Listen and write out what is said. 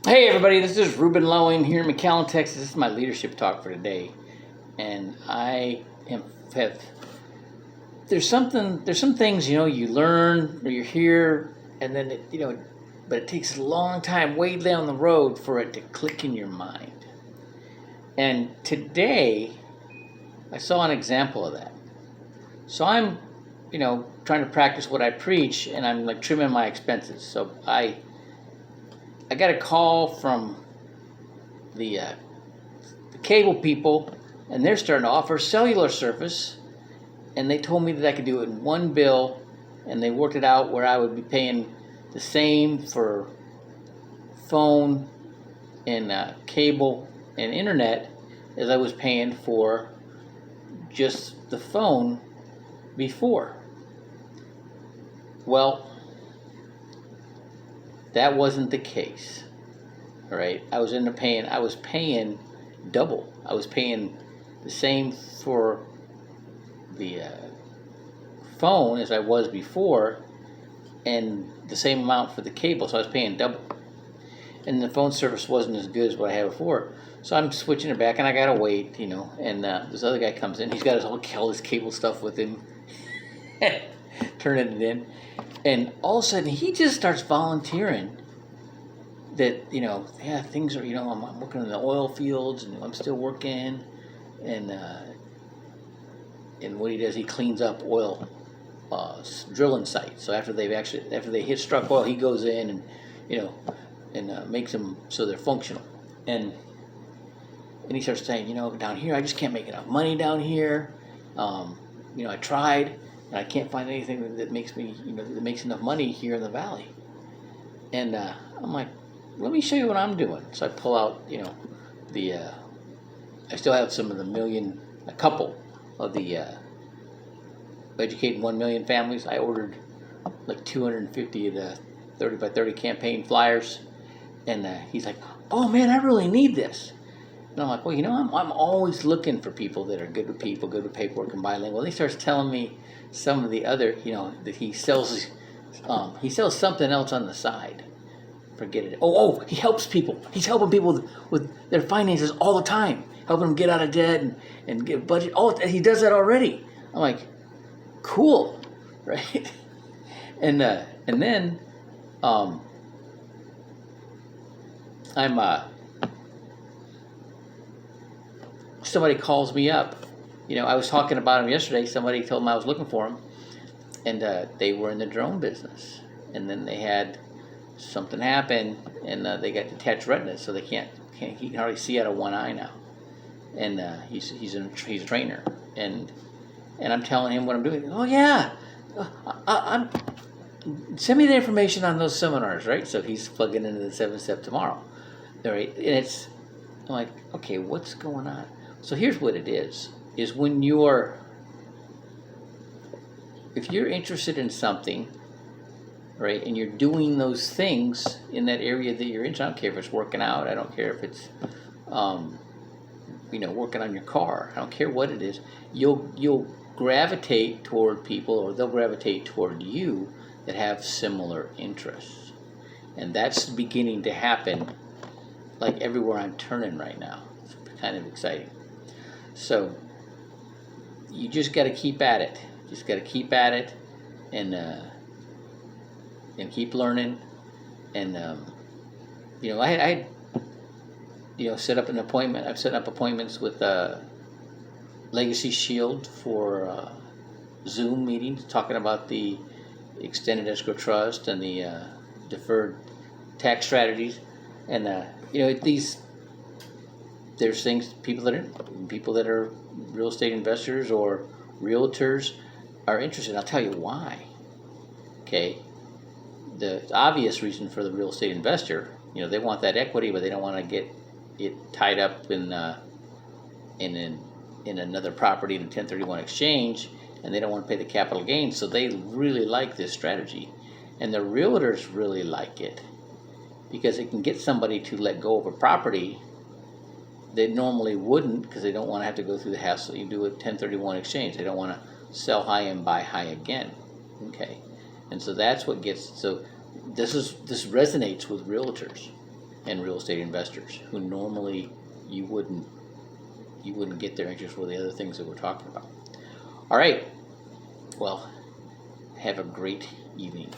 Hey everybody, this is Ruben Lowing here in McAllen, Texas. This is my leadership talk for today, and I am have there's some things you learn or you hear, and then but it takes a long time way down the road for it to click in your mind. And today, I saw an example of that. So I'm trying to practice what I preach, and I'm like trimming my expenses. So I got a call from the cable people, and they're starting to offer cellular service, and they told me that I could do it in one bill, and they worked it out where I would be paying the same for phone and cable and internet as I was paying for just the phone before. Well, that wasn't the case. All right, I was paying double. I was paying the same for the phone as I was before, and the same amount for the cable. So I was paying double, and the phone service wasn't as good as what I had before. So I'm switching it back, and I gotta wait, And this other guy comes in. He's got all his cable stuff with him, turning it in, and all of a sudden he just starts volunteering that things are I'm working in the oil fields and I'm still working, and what he does, he cleans up oil drilling sites. So after they hit struck oil, he goes in and makes them so they're functional. And he starts saying, down here I just can't make enough money down here. I tried and I can't find anything that makes me that makes enough money here in the valley. And I'm like, let me show you what I'm doing. So I pull out, I still have some of a couple of the Educating 1 Million Families. I ordered like 250 of the 30 by 30 campaign flyers. And he's like, oh man, I really need this. And I'm like, well, I'm always looking for people that are good with people, good with paperwork and bilingual. And he starts telling me some of the other, that he sells something else on the side. Forget it. He helps people. He's helping people with their finances all the time, helping them get out of debt and get budget. He does that already. I'm like, cool, right? And then somebody calls me up. I was talking about him yesterday. Somebody told him I was looking for him, and they were in the drone business, and then they had something happened, and they got detached retinas, so he can hardly see out of one eye now. And he's a trainer, and I'm telling him what I'm doing. Oh yeah, I'm send me the information on those seminars, right? So he's plugging into the 7-step tomorrow, right? And I'm like, okay, what's going on? So here's what it is when if you're interested in something, right, and you're doing those things in that area that you're in. I don't care if it's working out. I don't care if it's, working on your car. I don't care what it is. You'll gravitate toward people, or they'll gravitate toward you that have similar interests, and that's beginning to happen, like everywhere I'm turning right now. It's kind of exciting. So you just got to keep at it. And keep learning. And I set up an appointment. I've set up appointments with Legacy Shield for Zoom meetings, talking about the extended escrow trust and the deferred tax strategies. And there's people that are real estate investors or realtors are interested. I'll tell you why. Okay. The obvious reason for the real estate investor, they want that equity, but they don't want to get it tied up in another property in a 1031 exchange, and they don't want to pay the capital gains. So they really like this strategy, and the realtors really like it because it can get somebody to let go of a property they normally wouldn't, because they don't want to have to go through the hassle. You do a 1031 exchange. They don't want to sell high and buy high again. Okay. And so that's what gets, so this resonates with realtors. and real estate investors who normally you wouldn't get their interest for the other things that we're talking about. All right. Well, have a great evening.